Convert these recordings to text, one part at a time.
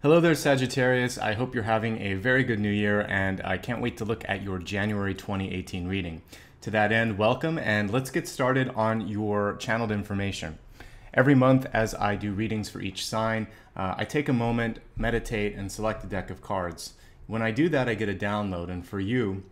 Hello there, Sagittarius. I hope you're having a very good new year, and I can't wait to look at your January 2018 reading. To that end, welcome, and let's get started on your channeled information. Every month, as I do readings for each sign, I take a moment, meditate, and select a deck of cards. When I do that, I get a download, and for you,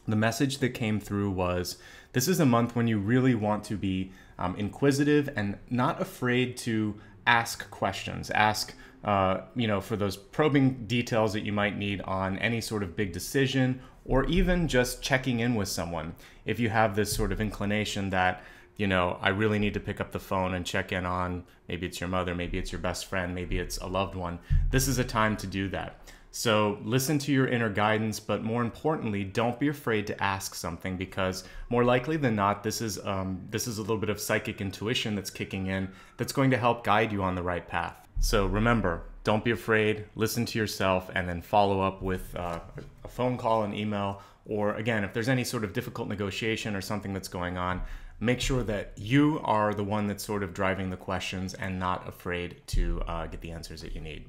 the message that came through was, this is a month when you really want to be inquisitive and not afraid to ask questions. Ask for those probing details that you might need on any sort of big decision, or even just checking in with someone. If you have this sort of inclination that, I really need to pick up the phone and check in on, maybe it's your mother, maybe it's your best friend, maybe it's a loved one, this is a time to do that. So listen to your inner guidance, but more importantly, don't be afraid to ask something, because more likely than not, this is a little bit of psychic intuition that's kicking in that's going to help guide you on the right path. So remember, don't be afraid, listen to yourself, and then follow up with a phone call, an email, or again, if there's any sort of difficult negotiation or something that's going on, make sure that you are the one that's sort of driving the questions and not afraid to get the answers that you need.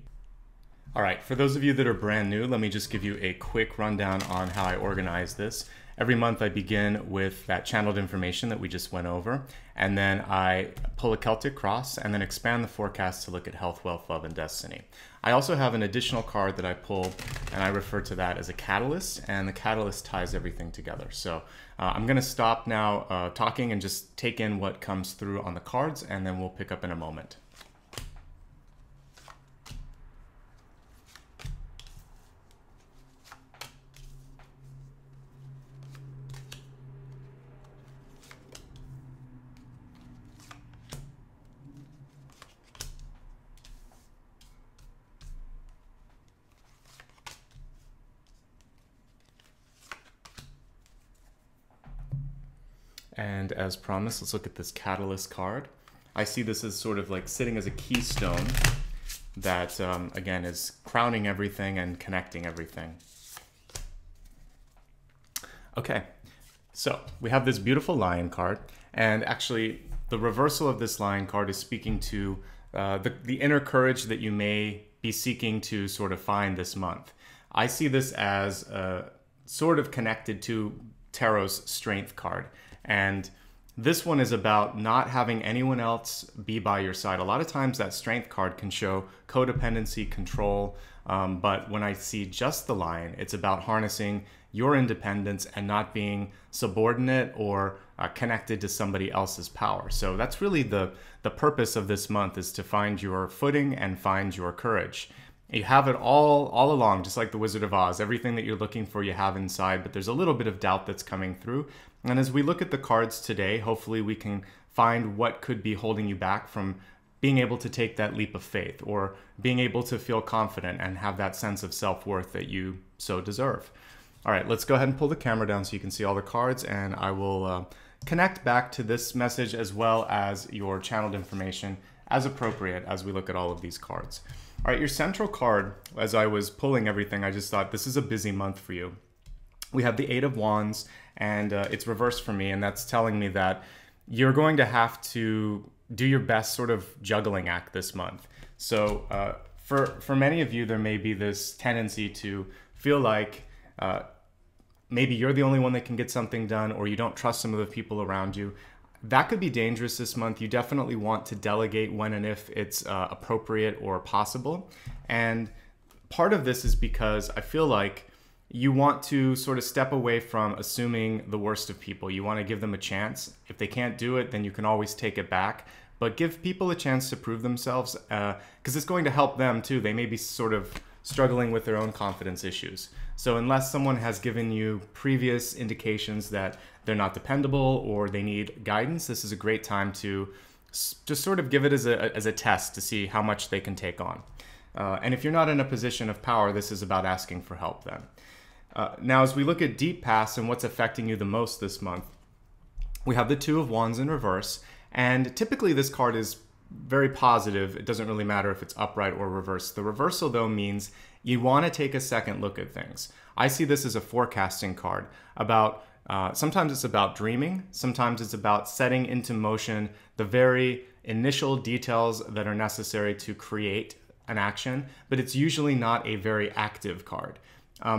All right, for those of you that are brand new, let me just give you a quick rundown on how I organize this. Every month I begin with that channeled information that we just went over, and then I pull a Celtic cross and then expand the forecast to look at health, wealth, love, and destiny. I also have an additional card that I pull, and I refer to that as a catalyst, and the catalyst ties everything together. So I'm gonna stop now talking and just take in what comes through on the cards, and then we'll pick up in a moment. And as promised, let's look at this catalyst card. I see this as sort of like sitting as a keystone that, again, is crowning everything and connecting everything. Okay, so we have this beautiful lion card, and actually the reversal of this lion card is speaking to the inner courage that you may be seeking to sort of find this month. I see this as sort of connected to Tarot's strength card. And this one is about not having anyone else be by your side. A lot of times that strength card can show codependency, control, but when I see just the lion, it's about harnessing your independence and not being subordinate or connected to somebody else's power. So that's really the purpose of this month, is to find your footing and find your courage. You have it all along, just like the Wizard of Oz. Everything that you're looking for you have inside, but there's a little bit of doubt that's coming through. And as we look at the cards today, hopefully we can find what could be holding you back from being able to take that leap of faith, or being able to feel confident and have that sense of self-worth that you so deserve. All right, let's go ahead and pull the camera down so you can see all the cards, and I will connect back to this message as well as your channeled information as appropriate as we look at all of these cards. All right, your central card, as I was pulling everything, I just thought this is a busy month for you. We have the Eight of Wands, and it's reversed for me, and that's telling me that you're going to have to do your best sort of juggling act this month. So for many of you, there may be this tendency to feel like maybe you're the only one that can get something done, or you don't trust some of the people around you. That could be dangerous this month. You definitely want to delegate when and if it's appropriate or possible. And part of this is because I feel like you want to sort of step away from assuming the worst of people. You want to give them a chance. If they can't do it, then you can always take it back. But give people a chance to prove themselves, because it's going to help them too. They may be sort of struggling with their own confidence issues. So unless someone has given you previous indications that they're not dependable or they need guidance, this is a great time to just sort of give it as a test to see how much they can take on. And if you're not in a position of power, this is about asking for help then. Now, as we look at deep past and what's affecting you the most this month, we have the Two of Wands in reverse. And typically this card is very positive. It doesn't really matter if it's upright or reversed. The reversal, though, means you want to take a second look at things. I see this as a forecasting card about sometimes it's about dreaming, sometimes it's about setting into motion the very initial details that are necessary to create an action, but it's usually not a very active card.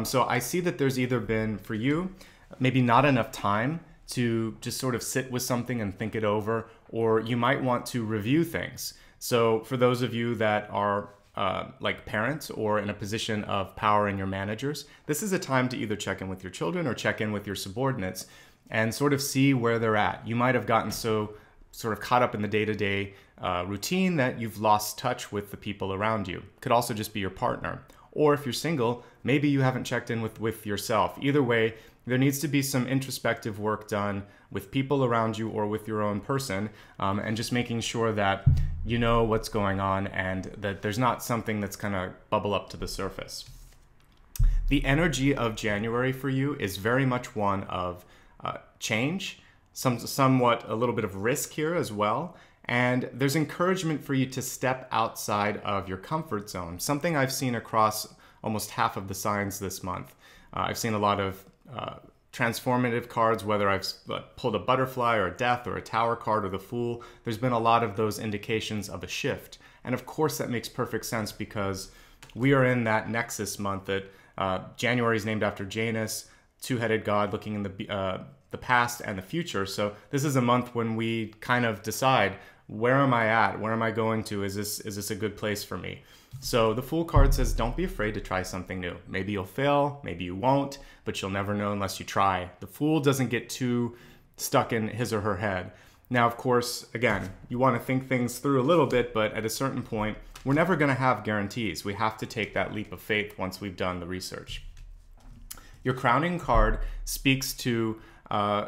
So I see that there's either been, for you, maybe not enough time to just sort of sit with something and think it over, or you might want to review things. So for those of you that are like parents or in a position of power in your managers, this is a time to either check in with your children or check in with your subordinates and sort of see where they're at. You might have gotten so sort of caught up in the day-to-day routine that you've lost touch with the people around you. Could also just be your partner. Or if you're single, maybe you haven't checked in with yourself. Either way, there needs to be some introspective work done with people around you or with your own person, and just making sure that you know what's going on and that there's not something that's gonna bubble up to the surface. The energy of January for you is very much one of change, somewhat a little bit of risk here as well. And there's encouragement for you to step outside of your comfort zone. Something I've seen across almost half of the signs this month. I've seen a lot of transformative cards, whether I've pulled a butterfly or a death or a tower card or the fool. There's been a lot of those indications of a shift. And of course that makes perfect sense because we are in that nexus month that January is named after Janus, two-headed god looking in the past and the future. So this is a month when we kind of decide, where am I at? Where am I going to? Is this a good place for me? So the Fool card says, don't be afraid to try something new. Maybe you'll fail, maybe you won't, but you'll never know unless you try. The Fool doesn't get too stuck in his or her head. Now, of course, again, you want to think things through a little bit, but at a certain point, we're never going to have guarantees. We have to take that leap of faith once we've done the research. Your crowning card speaks to a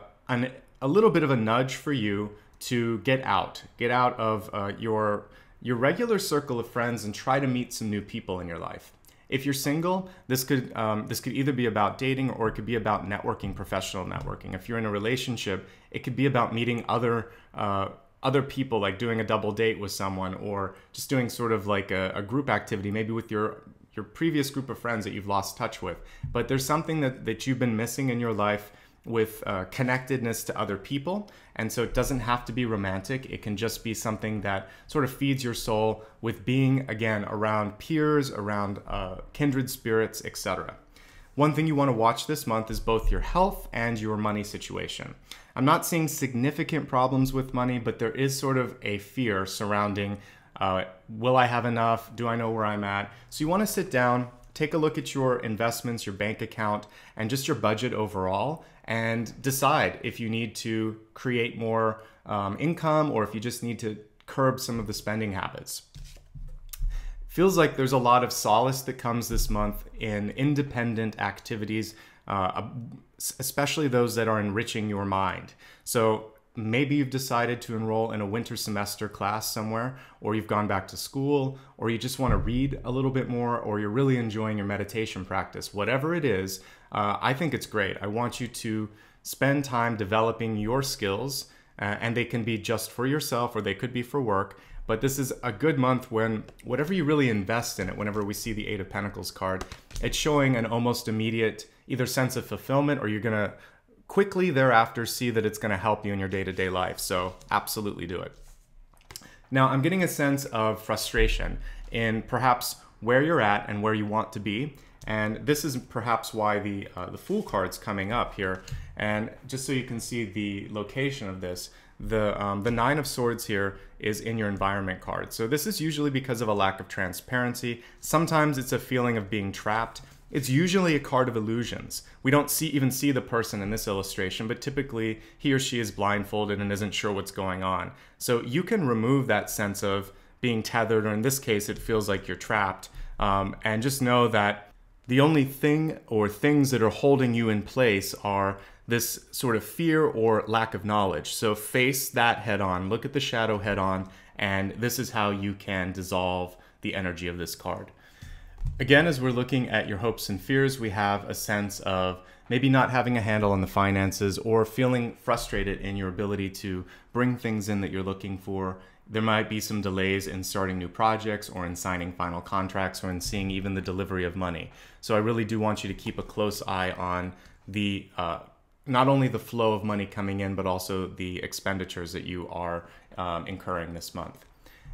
little bit of a nudge for you to get out of your regular circle of friends and try to meet some new people in your life. If you're single, this could either be about dating or it could be about networking, professional networking. If you're in a relationship, it could be about meeting other people, like doing a double date with someone or just doing sort of like a group activity, maybe with your previous group of friends that you've lost touch with. But there's something that you've been missing in your life with connectedness to other people. And so it doesn't have to be romantic. It can just be something that sort of feeds your soul with being, again, around peers, around kindred spirits, etc. One thing you want to watch this month is both your health and your money situation. I'm not seeing significant problems with money, but there is sort of a fear surrounding, will I have enough? Do I know where I'm at? So you want to sit down, take a look at your investments, your bank account, and just your budget overall, and decide if you need to create more income or if you just need to curb some of the spending habits. Feels like there's a lot of solace that comes this month in independent activities, especially those that are enriching your mind. So maybe you've decided to enroll in a winter semester class somewhere, or you've gone back to school, or you just want to read a little bit more, or you're really enjoying your meditation practice. Whatever it is, I think it's great. I want you to spend time developing your skills, and they can be just for yourself or they could be for work. But this is a good month when whatever you really invest in it, whenever we see the Eight of Pentacles card, it's showing an almost immediate either sense of fulfillment, or you're going to quickly thereafter see that it's going to help you in your day-to-day life. So absolutely do it. Now, I'm getting a sense of frustration in perhaps where you're at and where you want to be. And this is perhaps why the Fool card's coming up here. And just so you can see the location of this, the Nine of Swords here is in your environment card. So this is usually because of a lack of transparency. Sometimes it's a feeling of being trapped. It's usually a card of illusions. We don't even see the person in this illustration, but typically he or she is blindfolded and isn't sure what's going on. So you can remove that sense of being tethered, or in this case, it feels like you're trapped. And just know that the only thing or things that are holding you in place are this sort of fear or lack of knowledge. So face that head on, look at the shadow head on, and this is how you can dissolve the energy of this card. Again, as we're looking at your hopes and fears, we have a sense of maybe not having a handle on the finances or feeling frustrated in your ability to bring things in that you're looking for. There might be some delays in starting new projects or in signing final contracts or in seeing even the delivery of money. So I really do want you to keep a close eye on the not only the flow of money coming in, but also the expenditures that you are incurring this month.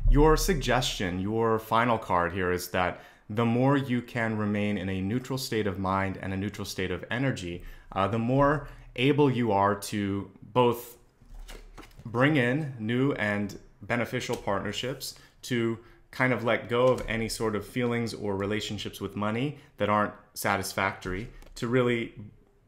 your suggestion, your final card here is that the more you can remain in a neutral state of mind and a neutral state of energy, the more able you are to both bring in new and beneficial partnerships, to kind of let go of any sort of feelings or relationships with money that aren't satisfactory, to really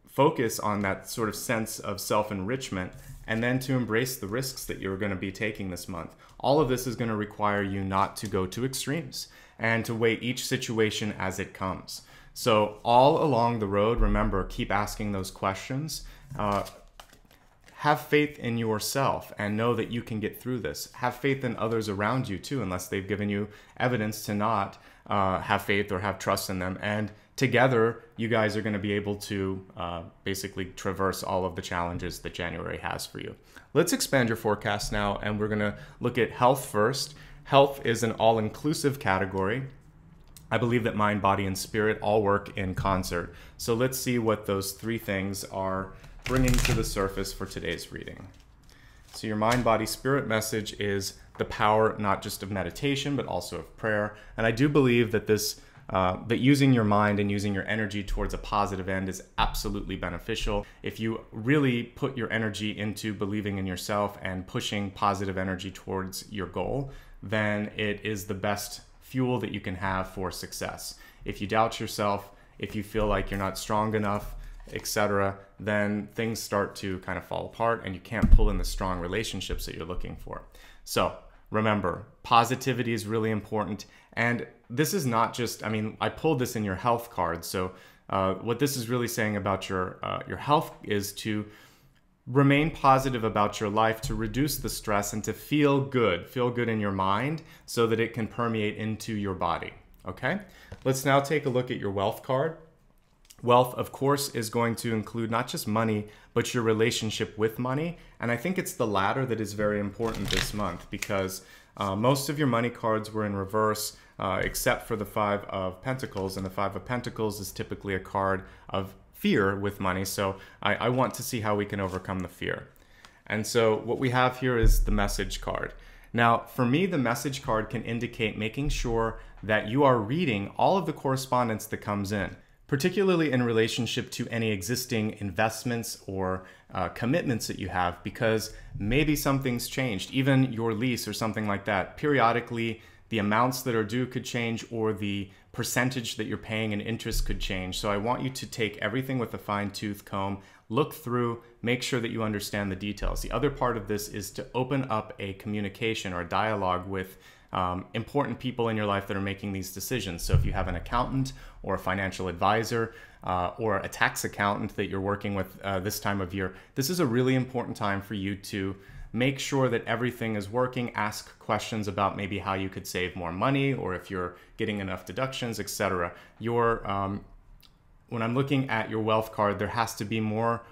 focus on that sort of sense of self-enrichment, and then to embrace the risks that you're going to be taking this month. All of this is going to require you not to go to extremes and to weigh each situation as it comes. So all along the road, remember, keep asking those questions. Have faith in yourself and know that you can get through this. Have faith in others around you too, unless they've given you evidence to not have faith or have trust in them. And together, you guys are going to be able to basically traverse all of the challenges that January has for you. Let's expand your forecast now, and we're going to look at health first. Health is an all-inclusive category. I believe that mind, body, and spirit all work in concert. So let's see what those three things are bringing to the surface for today's reading. So your mind, body, spirit message is the power not just of meditation, but also of prayer. And I do believe that that using your mind and using your energy towards a positive end is absolutely beneficial. If you really put your energy into believing in yourself and pushing positive energy towards your goal, then it is the best fuel that you can have for success. If you doubt yourself, if you feel like you're not strong enough, etc., then things start to kind of fall apart and you can't pull in the strong relationships that you're looking for. So remember, positivity is really important. And this is not just, I mean, I pulled this in your health card. So what this is really saying about your health is to remain positive about your life, to reduce the stress, and to feel good in your mind so that it can permeate into your body. Okay? Let's now take a look at your wealth card. Wealth, of course, is going to include not just money, but your relationship with money. And I think it's the latter that is very important this month, because most of your money cards were in reverse, except for the Five of Pentacles. And the Five of Pentacles is typically a card of fear with money. So I want to see how we can overcome the fear. And so what we have here is the message card. Now, for me, the message card can indicate making sure that you are reading all of the correspondence that comes in, particularly in relationship to any existing investments or commitments that you have, because maybe something's changed, even your lease or something like that. Periodically, the amounts that are due could change, or the percentage that you're paying in interest could change. So I want you to take everything with a fine-tooth comb, look through, make sure that you understand the details. The other part of this is to open up a communication or a dialogue with important people in your life that are making these decisions. So if you have an accountant or a financial advisor or a tax accountant that you're working with this time of year, this is a really important time for you to make sure that everything is working. Ask questions about maybe how you could save more money, or if you're getting enough deductions, etc. When I'm looking at your wealth card, there has to be more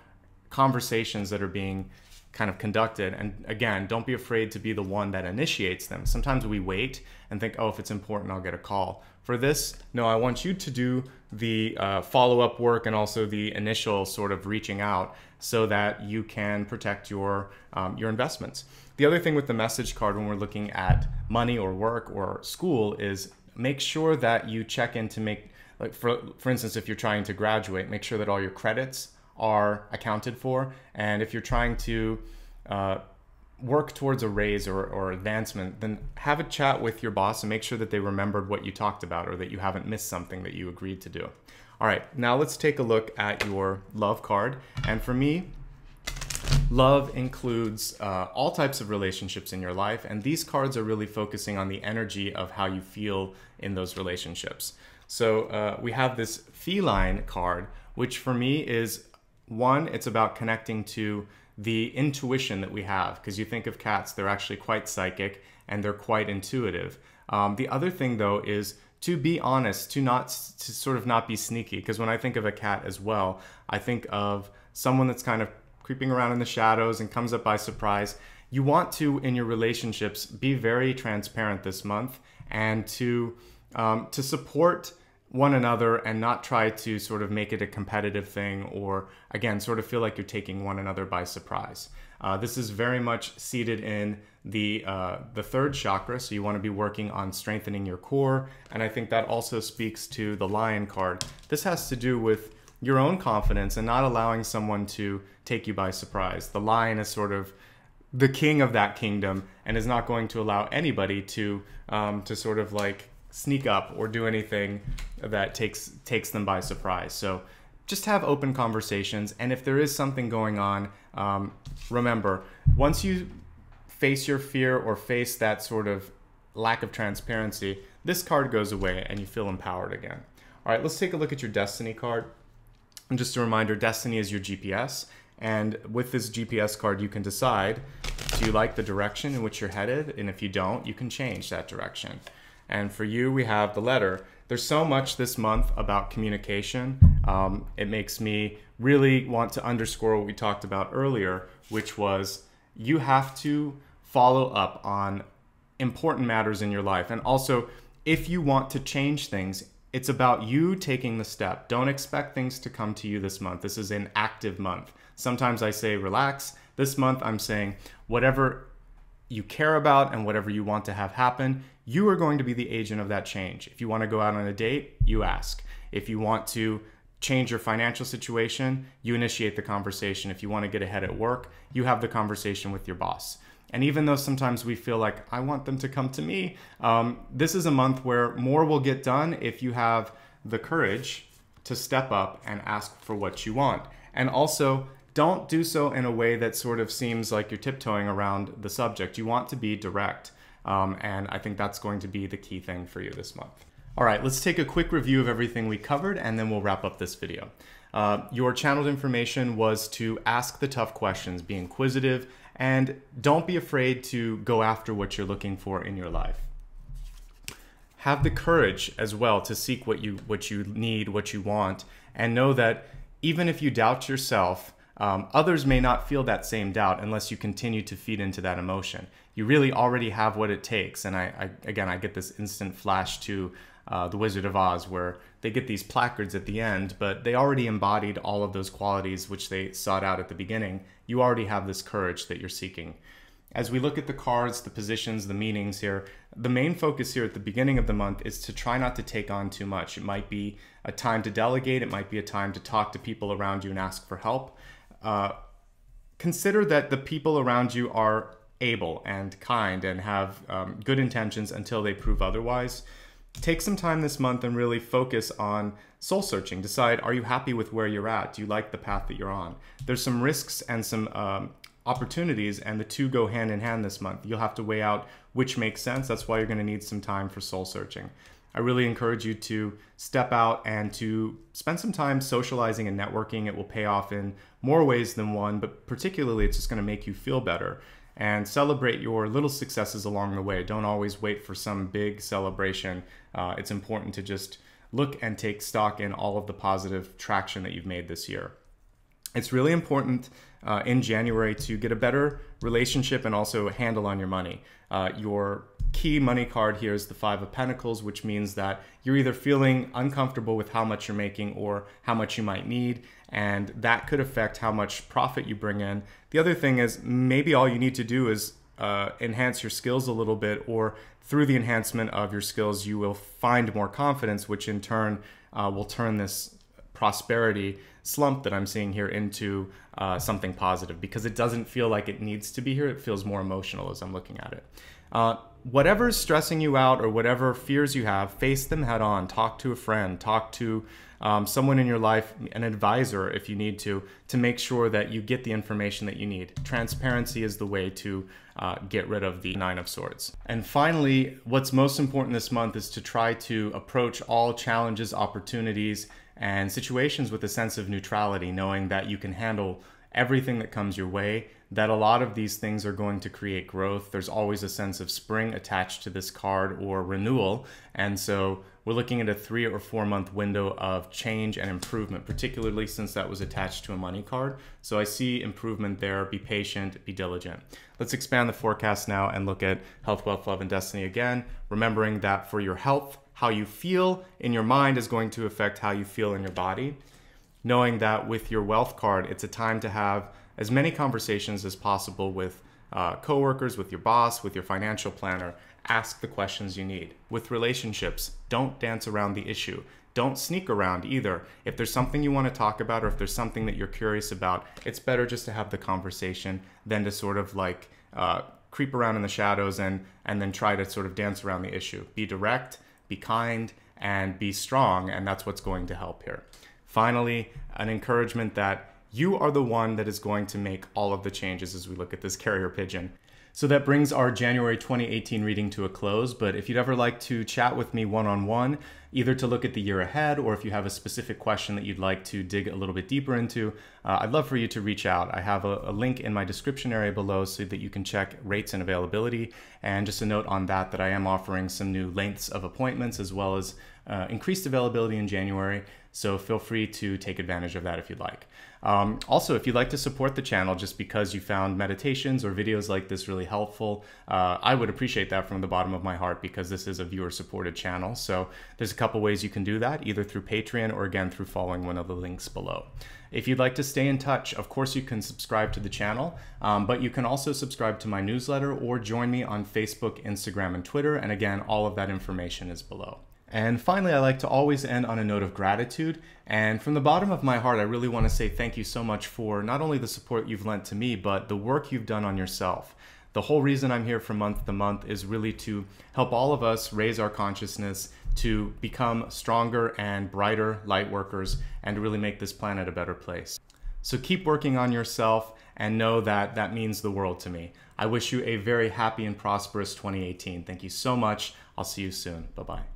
conversations that are being kind of conducted. And again, don't be afraid to be the one that initiates them. Sometimes we wait and think, oh, if it's important, I'll get a call. For this, no, I want you to do the follow-up work and also the initial sort of reaching out so that you can protect your investments. The other thing with the message card when we're looking at money or work or school is make sure that you check in to make, like for instance, if you're trying to graduate, make sure that all your credits are accounted for. And if you're trying to work towards a raise or advancement, then have a chat with your boss and make sure that they remembered what you talked about, or that you haven't missed something that you agreed to do. All right, now let's take a look at your love card. And for me, love includes all types of relationships in your life. And these cards are really focusing on the energy of how you feel in those relationships. So we have this feline card, which for me is, one, it's about connecting to the intuition that we have, because you think of cats, they're actually quite psychic and they're quite intuitive. The other thing though is to be honest, to sort of not be sneaky, because when I think of a cat as well, I think of someone that's kind of creeping around in the shadows and comes up by surprise. You want to, in your relationships, be very transparent this month, and to support one another and not try to sort of make it a competitive thing, or again, sort of feel like you're taking one another by surprise. This is very much seated in the third chakra, so you want to be working on strengthening your core, and I think that also speaks to the Lion card. This has to do with your own confidence and not allowing someone to take you by surprise. The Lion is sort of the king of that kingdom and is not going to allow anybody to sort of like sneak up or do anything that takes them by surprise. So just have open conversations, and if there is something going on, remember, once you face your fear or face that sort of lack of transparency, this card goes away and you feel empowered again. All right, let's take a look at your Destiny card. And just a reminder, Destiny is your GPS, and with this GPS card you can decide, do you like the direction in which you're headed? And if you don't, you can change that direction. And for you, we have the letter. There's so much this month about communication. It makes me really want to underscore what we talked about earlier, which was you have to follow up on important matters in your life. And also, if you want to change things, it's about you taking the step. Don't expect things to come to you this month. This is an active month. Sometimes I say relax. This month I'm saying whatever you care about and whatever you want to have happen, you are going to be the agent of that change. If you want to go out on a date, you ask. If you want to change your financial situation, you initiate the conversation. If you want to get ahead at work, you have the conversation with your boss. And even though sometimes we feel like, I want them to come to me, this is a month where more will get done if you have the courage to step up and ask for what you want. And also, don't do so in a way that sort of seems like you're tiptoeing around the subject. You want to be direct. And I think that's going to be the key thing for you this month. All right, let's take a quick review of everything we covered, and then we'll wrap up this video. Your channeled information was to ask the tough questions, be inquisitive, and don't be afraid to go after what you're looking for in your life. Have the courage as well to seek what you need, what you want, and know that even if you doubt yourself, others may not feel that same doubt unless you continue to feed into that emotion. You really already have what it takes. And I get this instant flash to The Wizard of Oz, where they get these placards at the end, but they already embodied all of those qualities which they sought out at the beginning. You already have this courage that you're seeking. As we look at the cards, the positions, the meanings here, the main focus here at the beginning of the month is to try not to take on too much. It might be a time to delegate. It might be a time to talk to people around you and ask for help. Consider that the people around you are able and kind and have good intentions until they prove otherwise. Take some time this month and really focus on soul searching. Decide, are you happy with where you're at? Do you like the path that you're on? There's some risks and some opportunities, and the two go hand in hand this month. You'll have to weigh out which makes sense. That's why you're going to need some time for soul searching. I really encourage you to step out and to spend some time socializing and networking. It will pay off in more ways than one, but particularly it's just going to make you feel better. And celebrate your little successes along the way. Don't always wait for some big celebration. It's important to just look and take stock in all of the positive traction that you've made this year. It's really important in January to get a better relationship and also a handle on your money. Your key money card here is the Five of Pentacles, which means that you're either feeling uncomfortable with how much you're making or how much you might need, and that could affect how much profit you bring in. The other thing is maybe all you need to do is enhance your skills a little bit, or through the enhancement of your skills, you will find more confidence, which in turn will turn this prosperity slump that I'm seeing here into something positive, because it doesn't feel like it needs to be here. It feels more emotional as I'm looking at it. Whatever's stressing you out or whatever fears you have, face them head on. Talk to a friend, talk to someone in your life, an advisor if you need to make sure that you get the information that you need. Transparency is the way to get rid of the Nine of Swords. And finally, what's most important this month is to try to approach all challenges, opportunities, and situations with a sense of neutrality, knowing that you can handle everything that comes your way, that a lot of these things are going to create growth. There's always a sense of spring attached to this card, or renewal. And so we're looking at a 3 or 4 month window of change and improvement, particularly since that was attached to a money card. So I see improvement there. Be patient, be diligent. Let's expand the forecast now and look at health, wealth, love, and destiny again, remembering that for your health, how you feel in your mind is going to affect how you feel in your body. Knowing that with your wealth card, it's a time to have as many conversations as possible with coworkers, with your boss, with your financial planner. Ask the questions you need. With relationships, don't dance around the issue. Don't sneak around either. If there's something you want to talk about, or if there's something that you're curious about, it's better just to have the conversation than to sort of like creep around in the shadows and then try to sort of dance around the issue. Be direct, be kind, and be strong, and that's what's going to help here. Finally, an encouragement that you are the one that is going to make all of the changes as we look at this carrier pigeon. So that brings our January 2018 reading to a close, but if you'd ever like to chat with me one-on-one, either to look at the year ahead or if you have a specific question that you'd like to dig a little bit deeper into, I'd love for you to reach out. I have a link in my description area below so that you can check rates and availability. And just a note on that I am offering some new lengths of appointments as well as increased availability in January. So feel free to take advantage of that if you'd like. Also, if you'd like to support the channel just because you found meditations or videos like this really helpful, I would appreciate that from the bottom of my heart because this is a viewer-supported channel. So there's a couple ways you can do that, either through Patreon or again through following one of the links below. If you'd like to stay in touch, of course you can subscribe to the channel, but you can also subscribe to my newsletter or join me on Facebook, Instagram, and Twitter. And again, all of that information is below. And finally, I like to always end on a note of gratitude. And from the bottom of my heart, I really want to say thank you so much for not only the support you've lent to me, but the work you've done on yourself. The whole reason I'm here from month to month is really to help all of us raise our consciousness to become stronger and brighter light workers and to really make this planet a better place. So keep working on yourself and know that that means the world to me. I wish you a very happy and prosperous 2018. Thank you so much. I'll see you soon. Bye-bye.